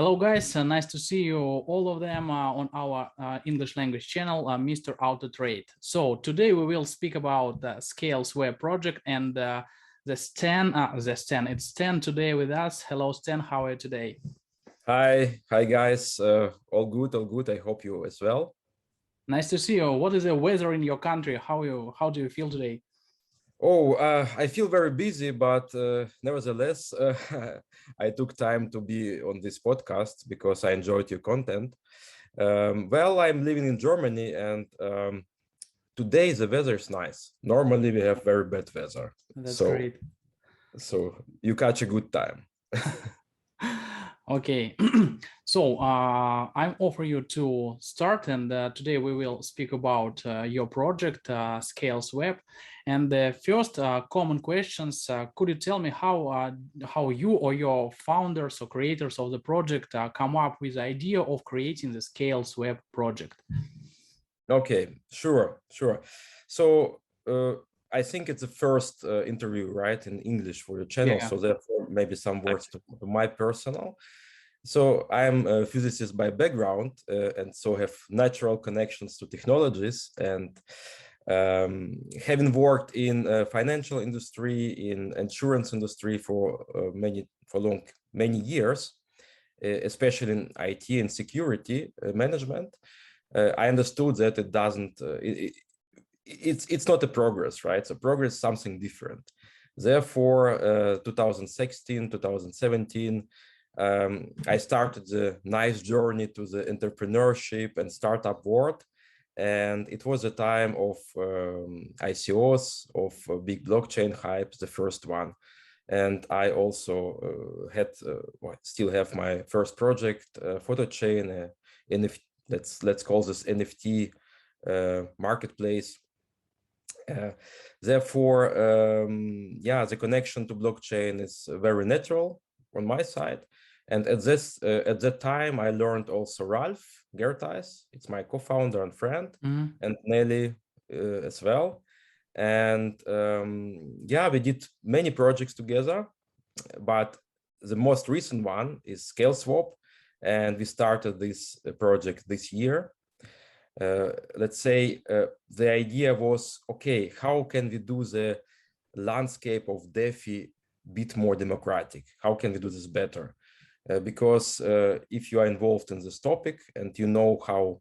Hello guys, nice to see you, all of them on our English language channel, Mr. Auto Trade. So today we will speak about the Scaleswap project and the Stan, it's Stan today with us. Hello Stan, how are you today? Hi guys, all good. I hope you as well. Nice to see you. What is the weather in your country? How do you feel today? Oh, I feel very busy, but nevertheless, I took time to be on this podcast because I enjoyed your content. Well, I'm living in Germany, and today the weather is nice. Normally, we have very bad weather. That's great. So you catch a good time. Okay, so I'm offering you to start, and today we will speak about your project, Scaleswap. And the first common questions, could you tell me how you or your founders or creators of the project come up with the idea of creating the Scaleswap project? Okay, sure. So I think it's the first interview, right, in English for your channel. Yeah. So therefore, maybe some words to my personal. So I'm a physicist by background, and so have natural connections to technologies. And having worked in financial industry, in insurance industry for many years, especially in IT and security management, I understood that it doesn't. It's not a progress, right? So progress is something different. Therefore, 2016, 2017. I started the nice journey to the entrepreneurship and startup world. And it was a time of ICOs, of big blockchain hype, the first one. And I also still have my first project, PhotoChain, NFT, let's call this NFT marketplace. Therefore, the connection to blockchain is very natural on my side. And at that time, I learned also Ralph Gertais. It's my co-founder and friend, and Nelly as well. And we did many projects together, but the most recent one is Scaleswap, and we started this project this year. Let's say the idea was, okay, how can we do the landscape of DeFi bit more democratic? How can we do this better? Because if you are involved in this topic and you know how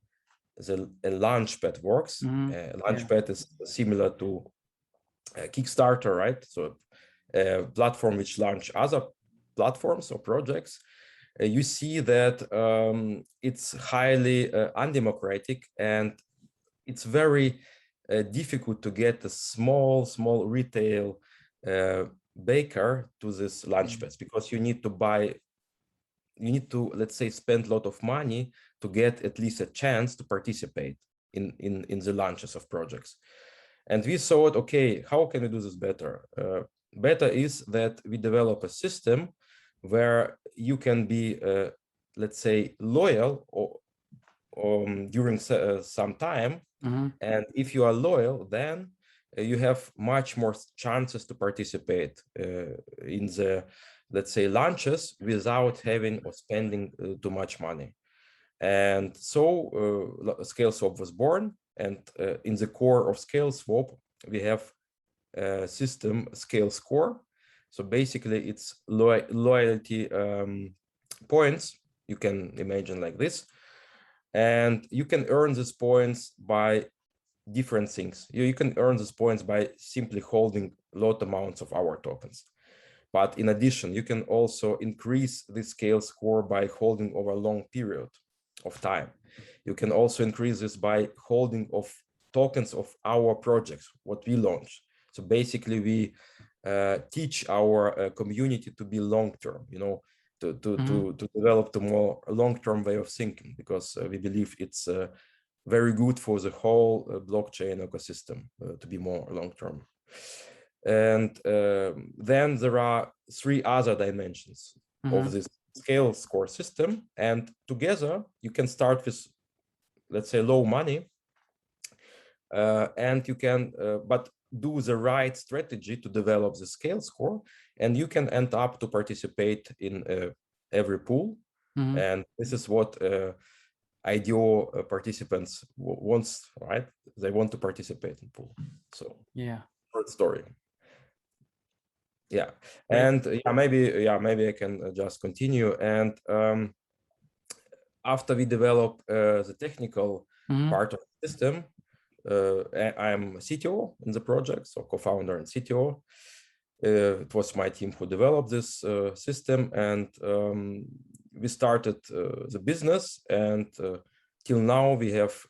a Launchpad works, Launchpad is similar to Kickstarter, right? So a platform which launch other platforms or projects. You see that it's highly undemocratic, and it's very difficult to get a small retail baker to this Launchpads, because you need to, let's say, spend a lot of money to get at least a chance to participate in the launches of projects. And we thought, okay, how can we do this better? Better is that we develop a system where you can be, let's say, loyal during some time. And if you are loyal, then you have much more chances to participate in the, let's say, launches without having or spending too much money. And so Scaleswap was born. And in the core of Scaleswap, we have a system, Scale Score. So basically, it's loyalty points. You can imagine like this. And you can earn these points by different things. You can earn these points by simply holding lot amounts of our tokens. But in addition, you can also increase the scale score by holding over a long period of time. You can also increase this by holding of tokens of our projects, what we launch. So basically, we teach our community to be long-term, to develop the more long-term way of thinking, because we believe it's very good for the whole blockchain ecosystem to be more long-term. And then there are three other dimensions of this scale score system. And together, you can start with, let's say, low money. And you can, but do the right strategy to develop the scale score. And you can end up to participate in every pool. And this is what IDO participants wants, right? They want to participate in pool. So yeah, short story. Yeah, great. and maybe I can just continue. And after we develop the technical part of the system, I'm CTO in the project, so co-founder and CTO. It was my team who developed this system, and we started the business. And till now, we have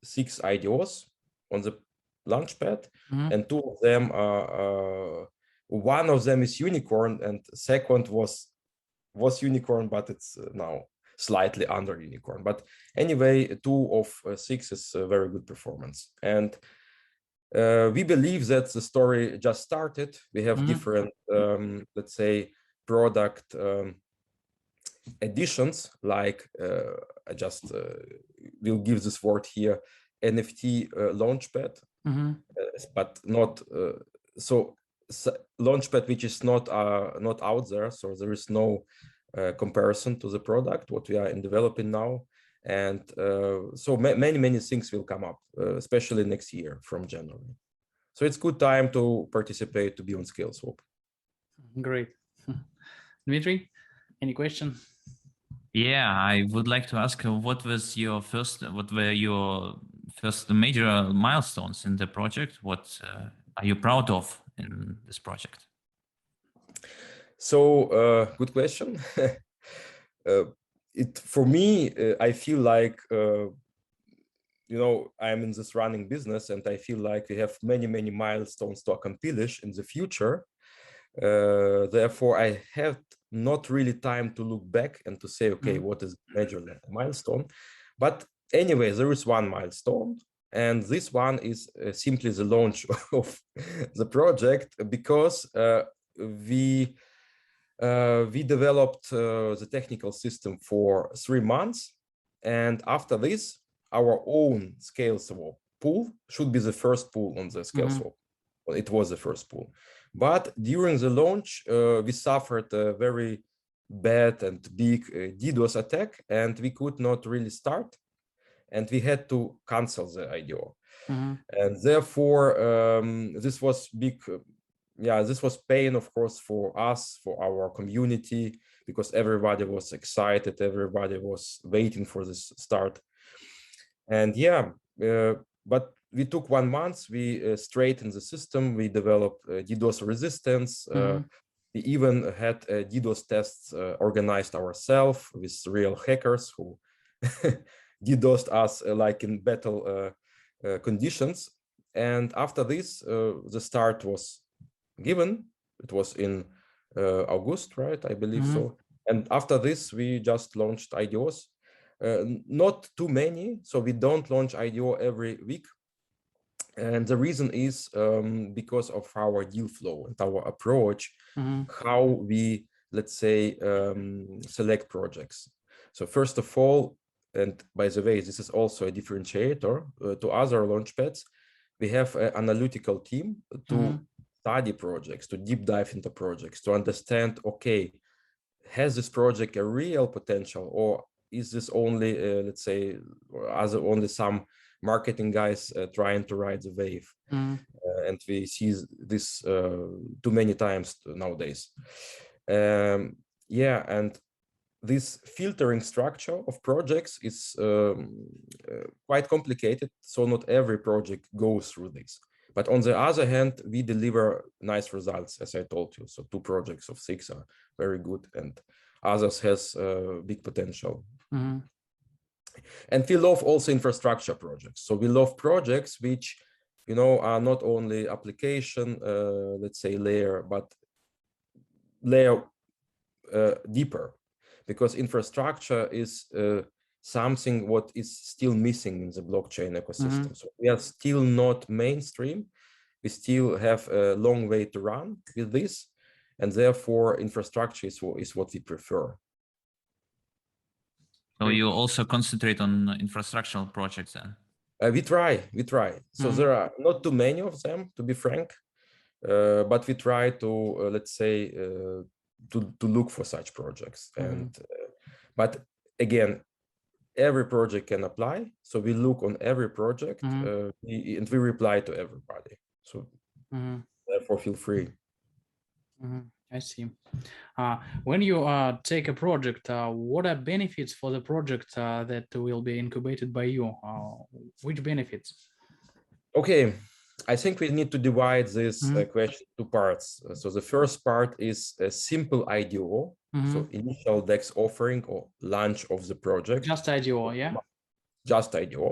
6 IDOs on the Launchpad, and 2 of them are. One of them is unicorn, and second was unicorn, but it's now slightly under unicorn. But anyway, 2 of 6 is a very good performance. And we believe that the story just started. We have different, let's say, product additions, like I just will give this word here, NFT Launchpad, but not so Launchpad, which is not out there, so there is no comparison to the product what we are in developing now. And so many things will come up, especially next year from January. So it's good time to participate, to be on Scaleswap. Great. Dmitry, any question? Yeah, I would like to ask, what were your first major milestones in the project? What are you proud of in this project? So good question. For me, I feel like I'm in this running business, and I feel like we have many milestones to accomplish in the future. Therefore, I have not really time to look back and to say, okay, what is major milestone? But anyway, there is one milestone, and this one is simply the launch of the project, because we developed the technical system for 3 months, and after this, our own Scaleswap pool should be the first pool on the Scaleswap. Well, it was the first pool, but during the launch, we suffered a very bad and big DDoS attack, and we could not really start, and we had to cancel the IDO. And therefore, this was big. This was pain, of course, for us, for our community, because everybody was excited, everybody was waiting for this start. And but we took 1 month, we straightened the system, we developed DDoS resistance. We even had DDoS tests organized ourselves with real hackers who DDoSed us like in battle conditions. And after this, the start was given. It was in August, right? I believe so. And after this, we just launched IDOs. Not too many, so we don't launch IDO every week. And the reason is because of our deal flow and our approach, how we, let's say, select projects. So first of all, and by the way, this is also a differentiator to other launchpads, we have an analytical team to study projects, to deep dive into projects, to understand, okay, has this project a real potential, or is this only, let's say, only some marketing guys trying to ride the wave? And we see this too many times nowadays. And this filtering structure of projects is quite complicated, so not every project goes through this. But on the other hand, we deliver nice results, as I told you. So 2 projects of 6 are very good, and others has big potential. And we love also infrastructure projects. So we love projects which, are not only application, let's say, layer, but layer deeper, because infrastructure is something what is still missing in the blockchain ecosystem. So we are still not mainstream. We still have a long way to run with this, and therefore infrastructure is what we prefer. So you also concentrate on infrastructural projects then? We try. So there are not too many of them, to be frank, but we try to, let's say, to look for such projects. And But again, every project can apply. So we look on every project and we reply to everybody. So therefore, feel free. I see. When you take a project, what are benefits for the project that will be incubated by you? Which benefits? Okay, I think we need to divide this question into parts. So the first part is a simple IDO, so initial DEX offering or launch of the project. Just IDO, yeah? Just IDO.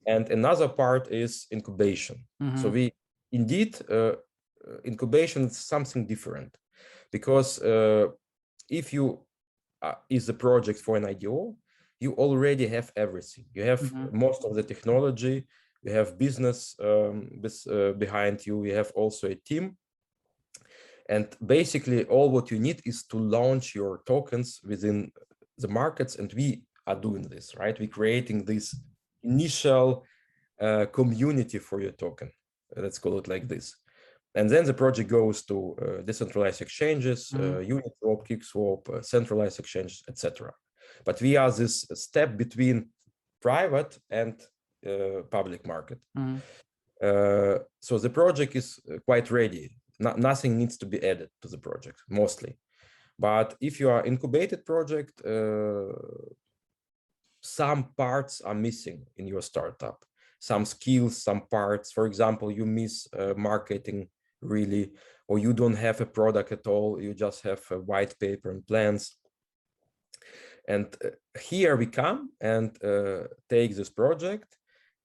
And another part is incubation. So we indeed, incubation is something different, because if you is the project for an IDO, you already have everything. You have most of the technology, you have business behind you, you have also a team. And basically all what you need is to launch your tokens within the markets. And we are doing this, right? We're creating this initial community for your token. Let's call it like this. And then the project goes to decentralized exchanges, Uniswap, Kickswap, centralized exchanges, etc. But we are this step between private and public market. So the project is quite ready. Nothing needs to be added to the project, mostly. But if you are incubated project, some parts are missing in your startup. Some skills, some parts. For example, you miss marketing really, or you don't have a product at all. You just have a white paper and plans. And here we come and take this project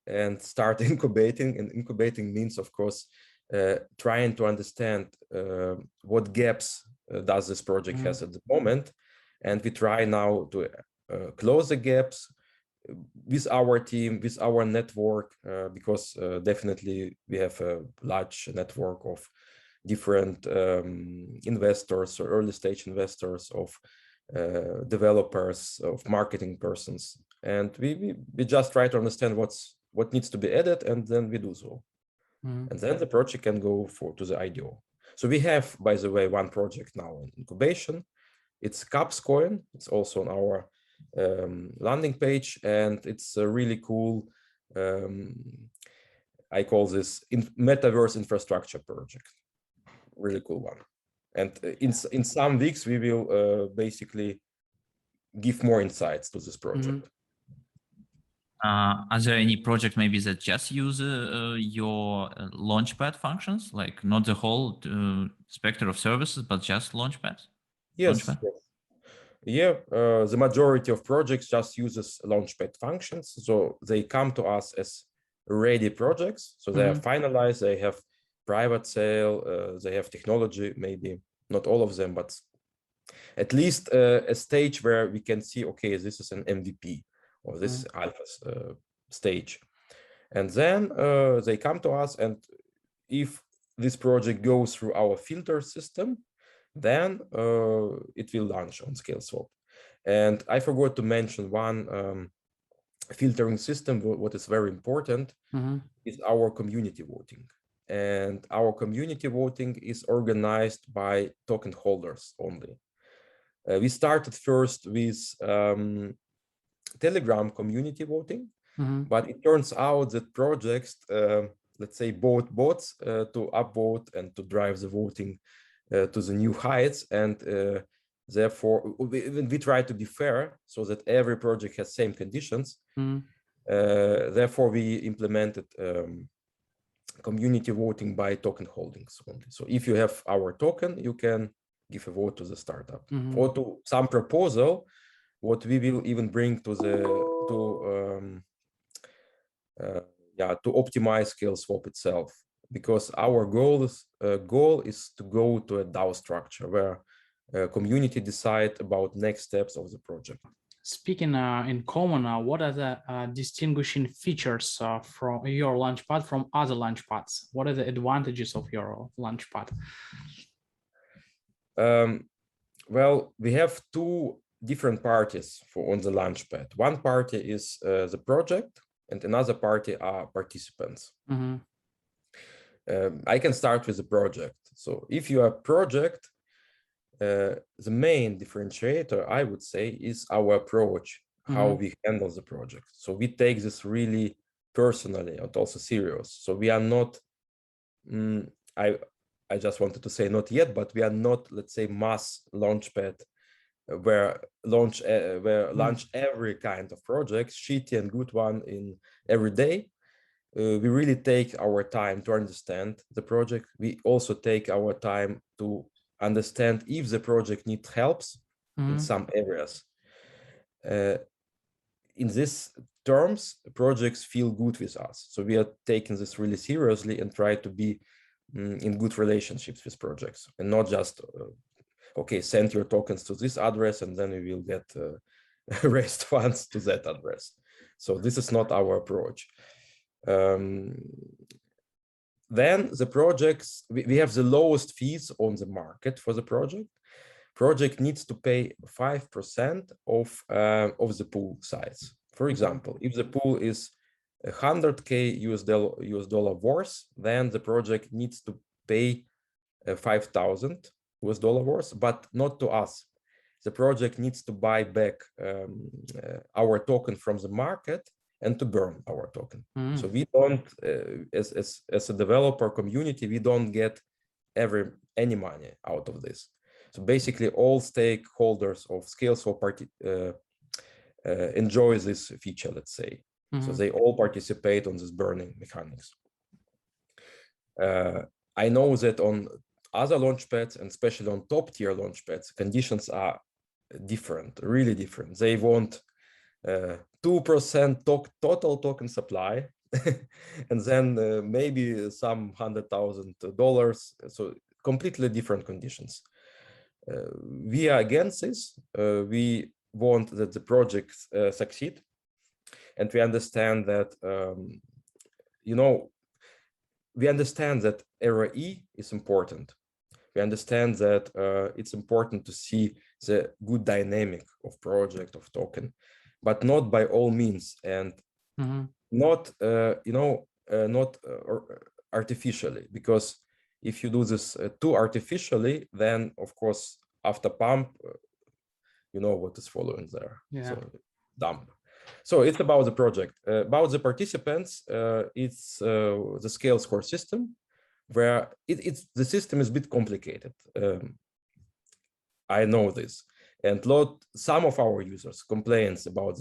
and start incubating. And incubating means, of course, trying to understand what gaps does this project has at the moment. And we try now to close the gaps with our team, with our network, because definitely we have a large network of different investors or early stage investors, of developers, of marketing persons. And we just try to understand what needs to be added, and then we do so. And then the project can go to the IDO. So we have, by the way, one project now in incubation. It's Caps Coin. It's also on our landing page, and it's a really cool, I call this metaverse infrastructure project. Really cool one. And in some weeks, we will basically give more insights to this project. Are there any project maybe that just use your Launchpad functions, like not the whole spectrum of services, but just Launchpads? Yes. Launchpad? Yes. Yeah, the majority of projects just uses Launchpad functions. So they come to us as ready projects. So they are finalized, they have private sale, they have technology, maybe not all of them, but at least a stage where we can see, okay, this is an MVP or this is alpha stage. And then they come to us, and if this project goes through our filter system, then it will launch on Scaleswap. And I forgot to mention one filtering system. What is very important is our community voting. And our community voting is organized by token holders only. We started first with Telegram community voting, but it turns out that projects, let's say, bought bots to upvote and to drive the voting to the new heights. And therefore, we try to be fair so that every project has same conditions. Therefore, we implemented community voting by token holdings only. So if you have our token, you can give a vote to the startup or to some proposal, what we will even bring to the to optimize Scaleswap itself, because our goal is to go to a DAO structure where community decide about next steps of the project. Speaking in common, what are the distinguishing features from your Launchpad from other Launchpads? What are the advantages of your Launchpad? Well, we have two different parties on the Launchpad. One party is the project, and another party are participants. I can start with the project. So if you are a project, the main differentiator, I would say, is our approach, how we handle the project. So we take this really personally and also serious. So we are not, I just wanted to say not yet, but we are not, let's say, mass launchpad where launch every kind of project, shitty and good one in every day. We really take our time to understand the project. We also take our time to understand if the project needs helps in some areas. In these terms, projects feel good with us. So we are taking this really seriously and try to be in good relationships with projects and not just, okay, send your tokens to this address and then we will get raised funds to that address. So this is not our approach. Then the projects, we have the lowest fees on the market for the project. Project needs to pay 5% of the pool size. For example, if the pool is 100K US dollar worth, then the project needs to pay 5,000 US dollar worth, but not to us. The project needs to buy back our token from the market and to burn our token. So we don't, as a developer community, we don't get any money out of this. So basically, all stakeholders of Scaleswap enjoy this feature, let's say. So they all participate on this burning mechanics. I know that on other launchpads, and especially on top tier launchpads, conditions are different, really different. They want 2% total token supply, and then maybe some $100,000. So completely different conditions. We are against this. We want that the projects succeed, and we understand that we understand that ROE is important. We understand that it's important to see the good dynamic of project, of token, but not by all means, and not not artificially, because if you do this too artificially, then of course after pump, you know what is following there. So dump. So it's about the project. About the participants, it's the scale score system, where the system is a bit complicated. I know this, and some of our users complains about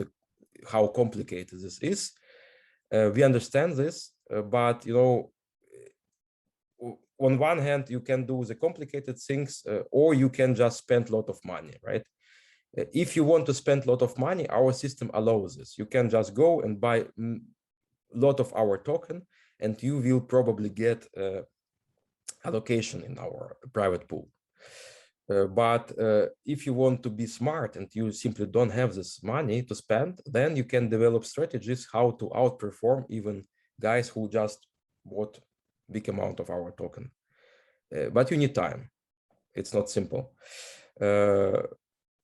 how complicated this is. We understand this, but on one hand, you can do the complicated things, or you can just spend a lot of money, right? If you want to spend a lot of money, our system allows this. You can just go and buy a lot of our token, and you will probably get allocation in our private pool. But if you want to be smart and you simply don't have this money to spend, then you can develop strategies how to outperform even guys who just bought big amount of our token. But you need time. It's not simple.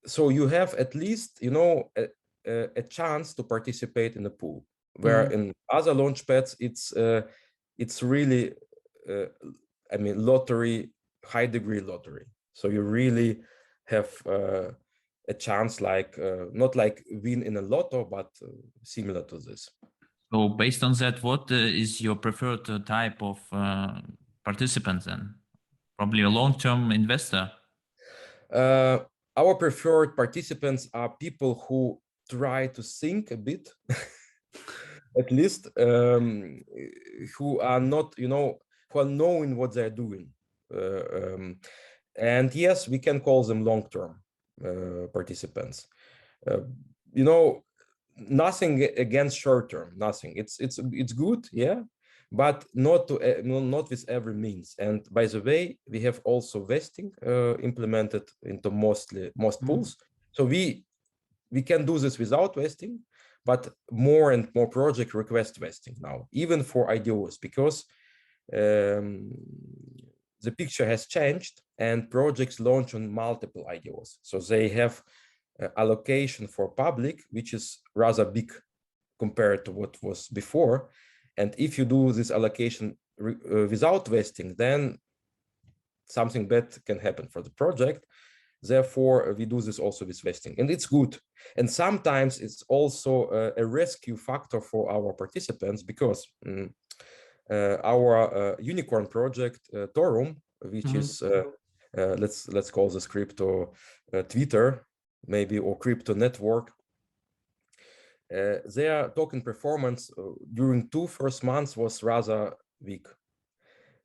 So you have at least, a chance to participate in the pool, where in other launchpads, it's really, lottery, high degree lottery. So you really have a chance, like not like win in a lotto, but similar to this. So based on that, what is your preferred type of participant then? Probably a long-term investor. Our preferred participants are people who try to think a bit, at least, who are not, who are knowing what they're doing. And yes, we can call them long-term participants. Nothing against short-term, nothing. It's good, yeah, but not with every means. And by the way, we have also vesting implemented into most pools. So we can do this without vesting, but more and more projects request vesting now, even for IDOs, because the picture has changed and projects launch on multiple IDOs. So they have allocation for public, which is rather big compared to what was before. And if you do this allocation without vesting, then something bad can happen for the project. Therefore, we do this also with vesting, and it's good. And sometimes it's also a rescue factor for our participants, because our unicorn project, Torum, which is let's call this crypto Twitter, maybe, or crypto network. Their token performance during first 2 months was rather weak.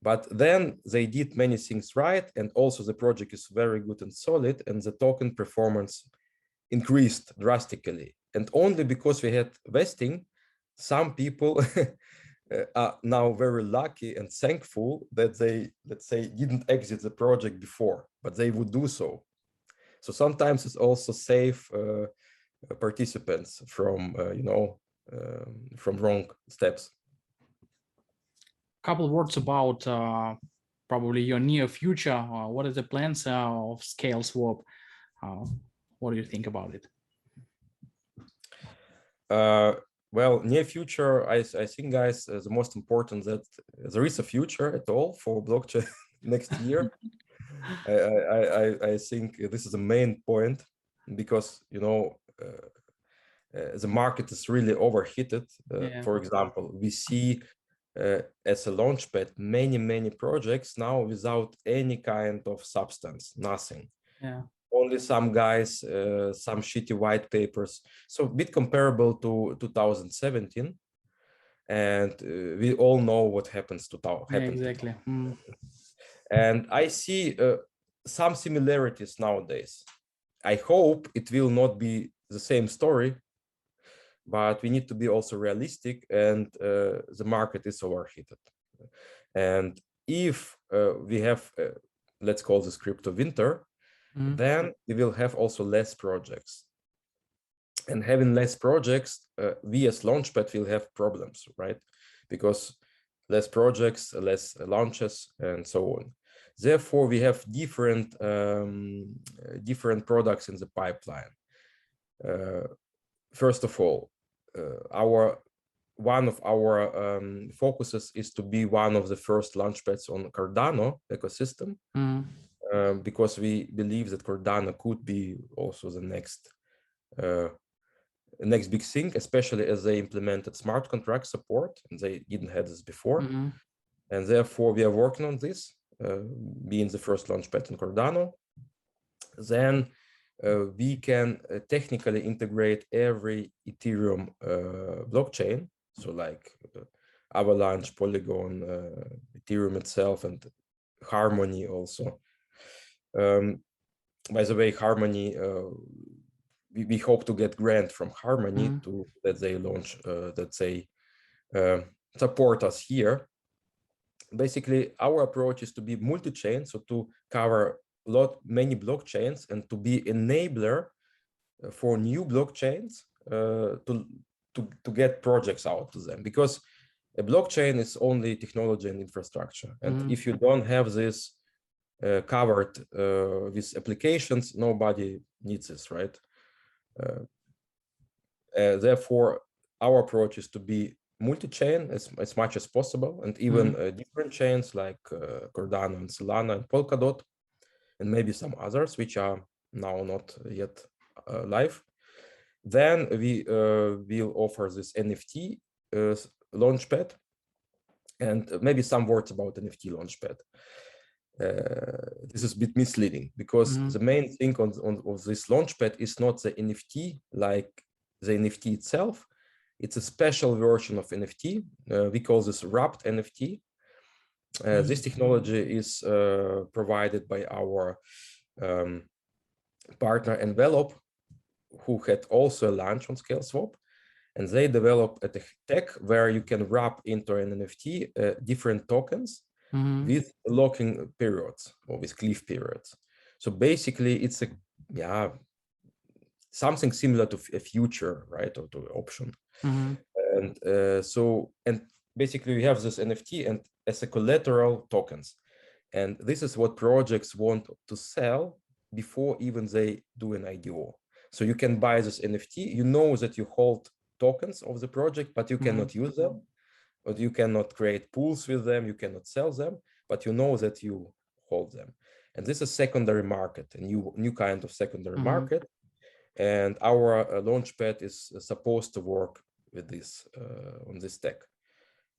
But then they did many things right, and also the project is very good and solid, and the token performance increased drastically. And only because we had vesting, some people are now very lucky and thankful that they, let's say, didn't exit the project before, but they would do so. So sometimes it's also save participants from, from wrong steps. Couple words about probably your near future. What are the plans of Scaleswap? What do you think about it? Well, near future, I think, guys, the most important that there is a future at all for blockchain next year. I think this is the main point, because the market is really overheated. For example, we see as a Launchpad many projects now without any kind of substance, nothing. Only some guys, some shitty white papers. So a bit comparable to 2017, and we all know what happens to exactly. And I see some similarities nowadays. I hope it will not be the same story, but we need to be also realistic, and the market is overheated. And if we have, let's call this crypto winter, then we will have also less projects. And having less projects, we as Launchpad will have problems, right? Because less projects, less launches, and so on. Therefore, we have different products in the pipeline. First of all, one of our focuses is to be one of the first Launchpads on Cardano ecosystem, because we believe that Cardano could be also the next big thing, especially as they implemented smart contract support, and they didn't have this before. And therefore, we are working on this, being the first Launchpad on Cardano. Then we can technically integrate every Ethereum blockchain, so like Avalanche, Polygon, Ethereum itself, and Harmony also. By the way, Harmony, we hope to get grant from Harmony to that they launch, that they support us here. Basically, our approach is to be multi-chain, so to cover many blockchains, and to be enabler for new blockchains to get projects out to them, because a blockchain is only technology and infrastructure, and if you don't have this covered with applications, nobody needs this, right? Therefore, our approach is to be multi-chain as much as possible, and even different chains like Cardano and Solana and Polkadot, and maybe some others which are now not yet live. Then we will offer this NFT Launchpad, and maybe some words about NFT Launchpad. This is a bit misleading, because the main thing on this Launchpad is not the NFT, like the NFT itself. It's a special version of NFT. We call this wrapped NFT. This technology is provided by our partner Envelope, who had also a launch on Scaleswap, and they developed a tech where you can wrap into an NFT different tokens with locking periods, or with cliff periods. So basically, it's something similar to a future, right, or to an option. And basically, we have this NFT and as a collateral tokens, and this is what projects want to sell before even they do an IDO. So you can buy this NFT. You know that you hold tokens of the project, but you cannot use them, or you cannot create pools with them. You cannot sell them, but you know that you hold them. And this is secondary market, a new kind of secondary market. And our Launchpad is supposed to work with this on this tech.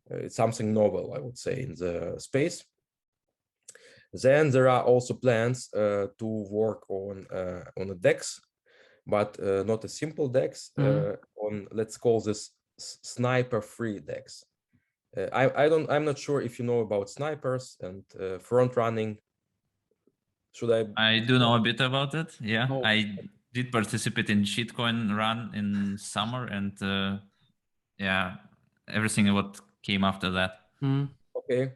It's something novel, I would say, in the space. Then there are also plans to work on a DEX, but not a simple DEX, on, let's call this sniper-free DEX. I'm not sure if you know about snipers and front running. Should I do know a bit about it. Yeah, Oh. I did participate in shitcoin run in summer, and yeah, everything what came after that. Okay,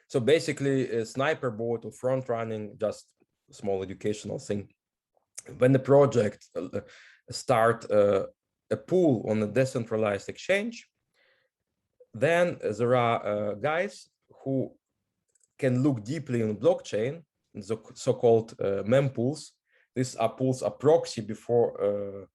so basically a sniper bot or front running, just a small educational thing. When the project start a pool on a decentralized exchange, then there are guys who can look deeply in blockchain, the so-called mempools. These are pools, a proxy before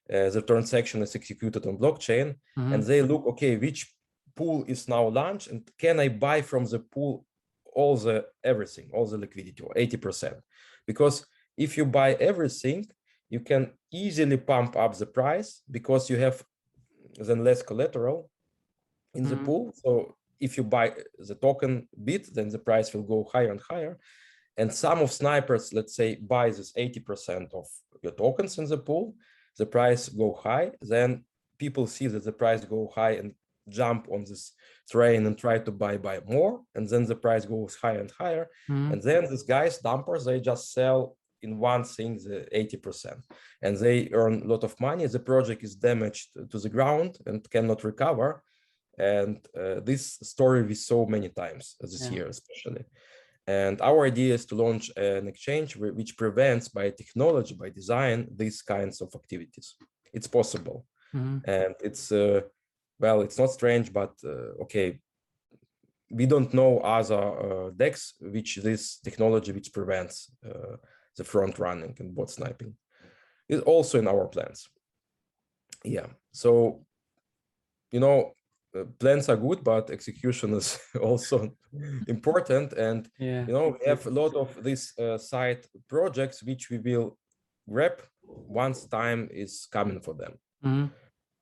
the transaction is executed on blockchain, and they look, okay, which pool is now launched, and can I buy from the pool all the liquidity, or 80%? Because if you buy everything, you can easily pump up the price because you have then less collateral in the pool. So if you buy the token bit, then the price will go higher and higher. And some of snipers, let's say, buy this 80% of your tokens in the pool, the price go high, then people see that the price go high and jump on this train and try to buy more, and then the price goes higher and higher. And then these guys, dumpers, they just sell in one thing the 80%, and they earn a lot of money. The project is damaged to the ground and cannot recover. And this story we saw many times this year, especially. And our idea is to launch an exchange which prevents, by technology, by design, these kinds of activities. It's possible. And it's, well, it's not strange, but okay, we don't know other DEX which this technology which prevents the front running and bot sniping. It's also in our plans. Yeah, so, you know, plans are good, but execution is also important. And you know, we have a lot of these side projects which we will grab once time is coming for them.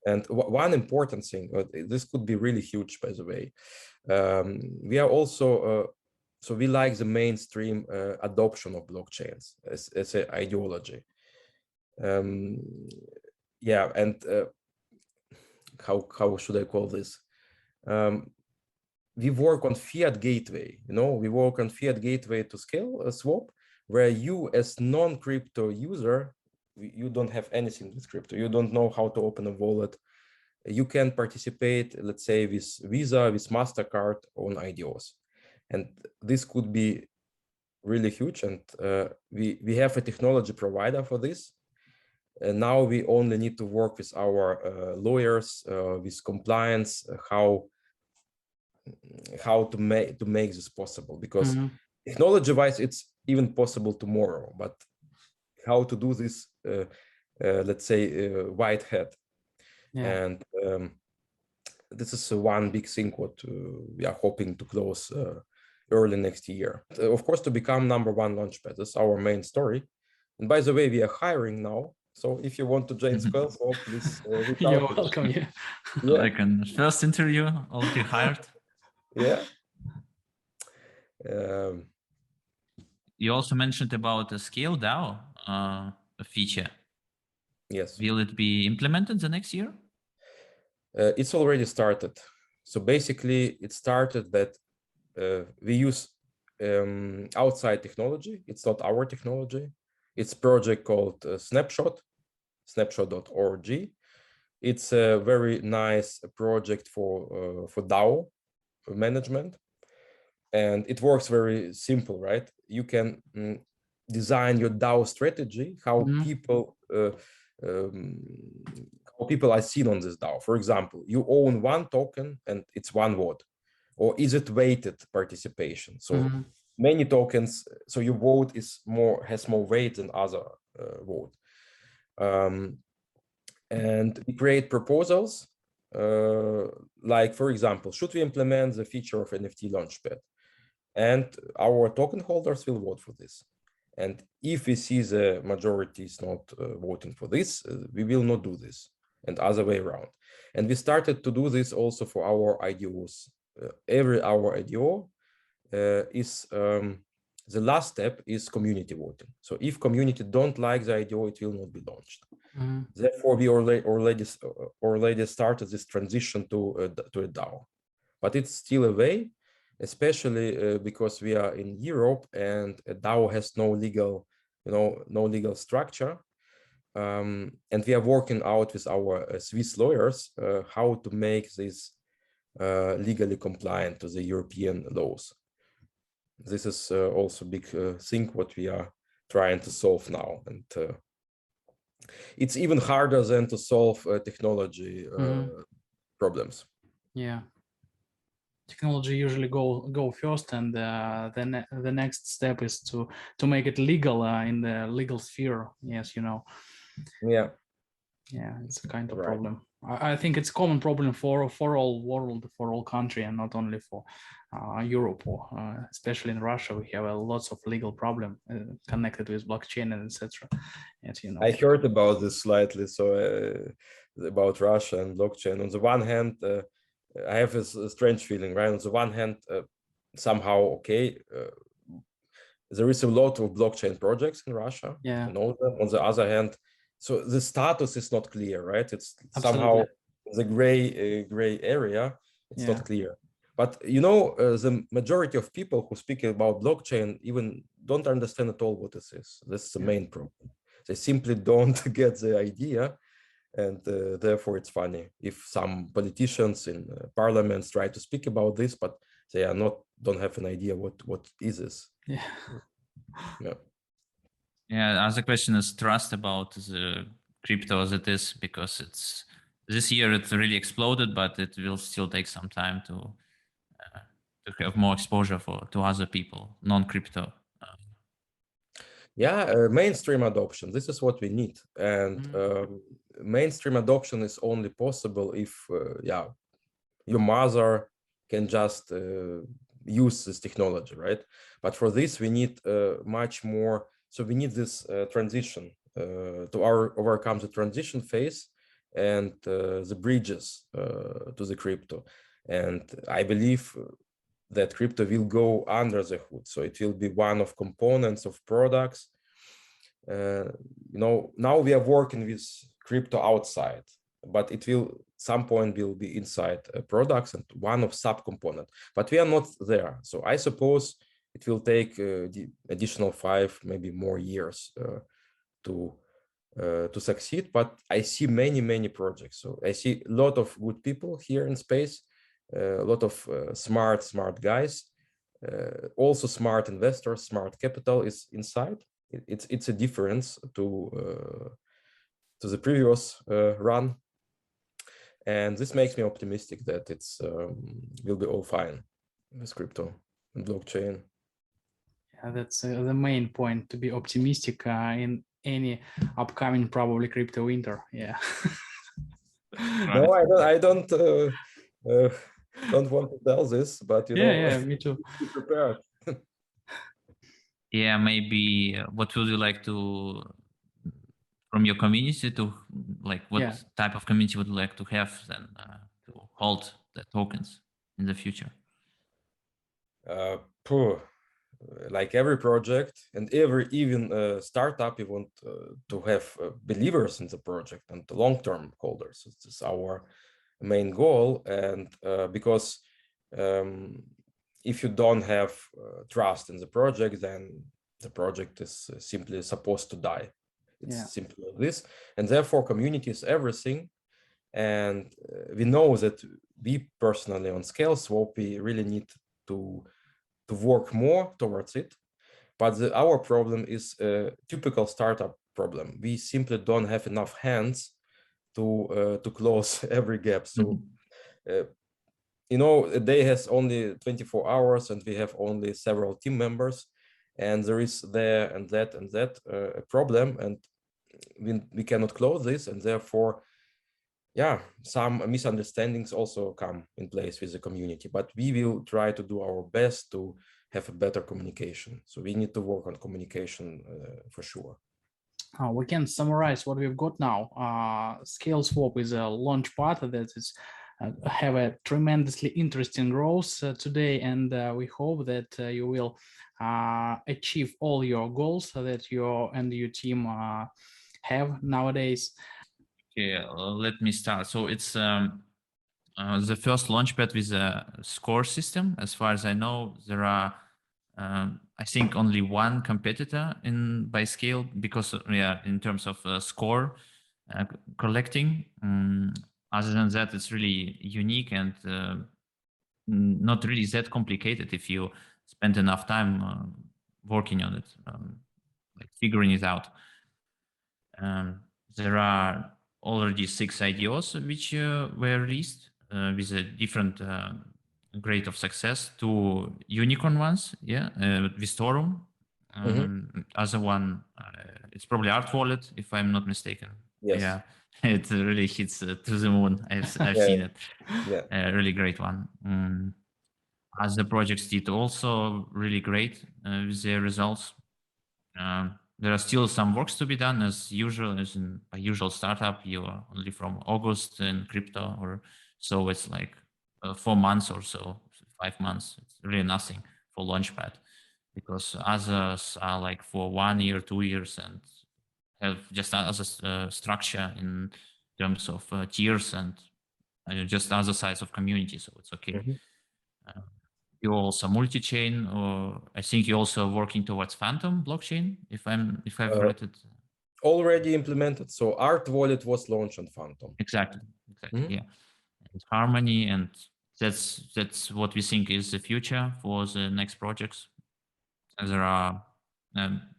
And one important thing, this could be really huge, by the way. We are also so we like the mainstream adoption of blockchains as an ideology. Yeah, and how should I call this? We work on fiat gateway, you know, we work on fiat gateway to Scaleswap, where you as non-crypto user, you don't have anything with crypto. You don't know how to open a wallet. You can participate, let's say, with Visa, with MasterCard on IDOs. And this could be really huge. And we have a technology provider for this. And now we only need to work with our lawyers, with compliance, how to make this possible. Because technology-wise, it's even possible tomorrow. But how to do this, let's say, white hat. And this is one big thing what we are hoping to close early next year. Of course, to become #1 Launchpad, that's our main story. And by the way, we are hiring now. So if you want to join Scaleswap, please reach out. You're welcome. Yeah. Like in first interview, already hired. Yeah. You also mentioned about the Scale DAO feature. Yes. Will it be implemented the next year? It's already started. So basically, it started that we use outside technology. It's not our technology. It's a project called snapshot.org. It's a very nice project for DAO management. And it works very simple, right? You can design your DAO strategy, how people are seen on this DAO. For example, you own one token and it's one vote, or is it weighted participation? So many tokens, so your vote has more weight than other vote. And we create proposals, like, for example, should we implement the feature of NFT Launchpad? And our token holders will vote for this. And if we see the majority is not voting for this, we will not do this, and other way around. And we started to do this also for our IDOs. Our IDO is the last step is community voting. So if community don't like the IDO, it will not be launched. Therefore, we already started this transition to a DAO, but it's still a way, especially because we are in Europe and a DAO has no legal, no legal structure. And we are working out with our Swiss lawyers how to make this legally compliant to the European laws. This is also a big thing what we are trying to solve now. And it's even harder than to solve technology problems. Yeah. Technology usually go first, and the next step is to make it legal in the legal sphere. Yes, Yeah. Yeah, it's a kind of problem. I think it's a common problem for all world, for all country, and not only for Europe, or especially in Russia. We have lots of legal problem connected with blockchain and etc. Yes, I heard about this slightly. So about Russia and blockchain. On the one hand, I have a strange feeling, right? On the one hand, somehow okay, there is a lot of blockchain projects in Russia. Yeah. You know them. On the other hand, so the status is not clear, right? It's Absolutely. Somehow the gray area. It's not clear. But the majority of people who speak about blockchain even don't understand at all what this is. This is the main problem. They simply don't get the idea, and therefore it's funny if some politicians in parliaments try to speak about this, but they don't have an idea what is this. Yeah. Yeah, other question is trust about the crypto as it is, because this year it really exploded, but it will still take some time to have more exposure to other people, non-crypto. Mainstream adoption. This is what we need, and mainstream adoption is only possible if your mother can just use this technology, right? But for this we need much more. So we need this transition to overcome the transition phase and the bridges to the crypto. And I believe that crypto will go under the hood. So it will be one of components of products. Now we are working with crypto outside, but it will some point will be inside products and one of subcomponent. But we are not there. So I suppose it will take the additional 5, maybe more years to succeed. But I see many projects. So I see a lot of good people here in space. A lot of smart guys, also smart investors, smart capital is inside. It's a difference to the previous run, and this makes me optimistic that it's will be all fine with crypto and blockchain. Yeah, that's the main point, to be optimistic in any upcoming probably crypto winter. Yeah. No, I don't want to tell this, but me too. Be prepared. Yeah, maybe what would you like to from your community to what type of community would you like to have then to hold the tokens in the future? Like every project and even startup, we want to have believers in the project and long-term holders. This is our main goal. And because if you don't have trust in the project, then the project is simply supposed to die. It's simply like this. And therefore community is everything. And we know that we personally on Scaleswap, we really need to work more towards it. But our problem is a typical startup problem. We simply don't have enough hands to close every gap. So a day has only 24 hours and we have only several team members, and there is there and that a problem, and we cannot close this, and therefore some misunderstandings also come in place with the community. But we will try to do our best to have a better communication. So we need to work on communication for sure. We can summarize what we've got now. Scaleswap is a launchpad that is have a tremendously interesting growth today, and we hope that you will achieve all your goals that you and your team have nowadays. Okay, let me start. So it's the first launchpad with a score system. As far as I know, there are I think only one competitor by scale, because in terms of score collecting. Other than that, it's really unique and not really that complicated if you spend enough time working on it, like figuring it out. There are already 6 IDOs which were released with a different grade of success. 2 unicorn ones, with Torum. Other one, it's probably Art Wallet, if I'm not mistaken. Yes. Yeah, it really hits to the moon. I've Yeah. seen it. Yeah. Really great one. Other projects did also really great with their results. There are still some works to be done, as usual. As in a usual startup, you are only from August in crypto, or so it's like 4 months or so, 5 months. It's really nothing for Launchpad, because others are like for 1 year, 2 years, and have just other structure in terms of tiers and just other size of community. So it's okay. You're also multi-chain, or I think you're also working towards Phantom blockchain, if I've read it. Already implemented. So Art Wallet was launched on Phantom. Exactly. Yeah. And Harmony, and that's what we think is the future for the next projects. And there are,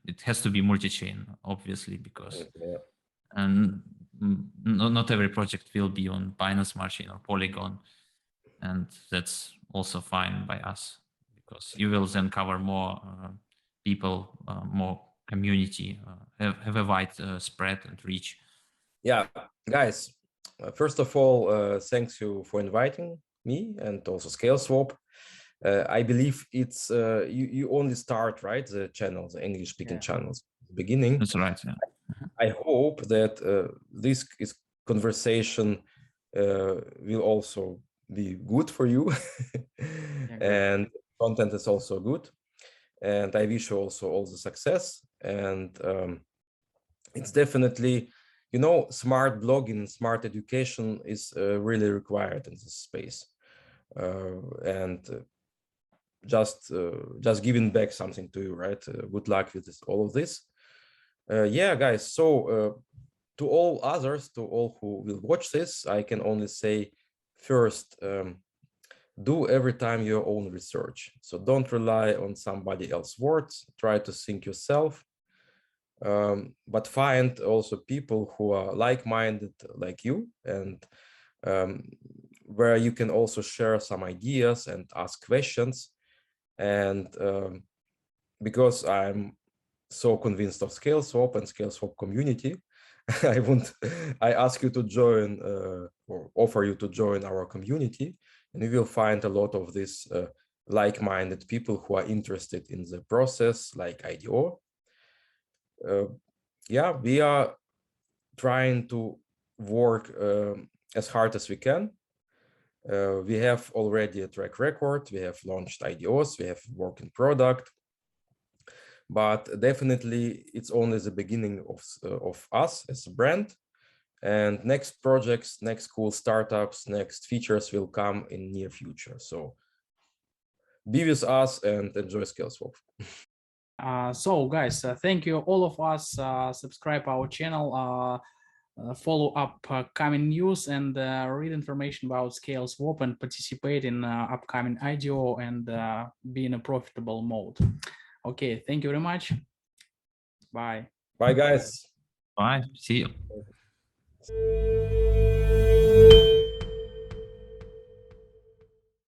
it has to be multi-chain, obviously, because not every project will be on Binance Smart Chain or Polygon, and that's also fine by us, because you will then cover more people, more community, have a wide spread and reach. Yeah, guys, first of all, thanks you for inviting me, and also Scaleswap. I believe it's you only start, right, the channels, the English speaking channels at the beginning. That's right. Yeah. I hope that this conversation will also be good for you. And content is also good, and I wish you also all the success. And it's definitely, you know, smart blogging, smart education is really required in this space. And just giving back something to you, right? Good luck with all of this. Yeah, guys. So to all others, to all who will watch this, I can only say, first, do every time your own research. So don't rely on somebody else's words. Try to think yourself. But find also people who are like-minded like you, and where you can also share some ideas and ask questions. And because I'm so convinced of Scaleswap and Scaleswap community, I ask you to join or offer you to join our community, and you will find a lot of these like-minded people who are interested in the process, like IDO. Yeah, we are trying to work as hard as we can. We have already a track record. We have launched IDOs. We have working product. But definitely, it's only the beginning of us as a brand. And next projects, next cool startups, next features will come in near future. So be with us and enjoy Scaleswap. So guys, thank you all of us. Subscribe our channel, follow up coming news, and read information about Scaleswap, and participate in upcoming IDO and be in a profitable mode. Okay, thank you very much. Bye. Bye, guys. Bye. See you.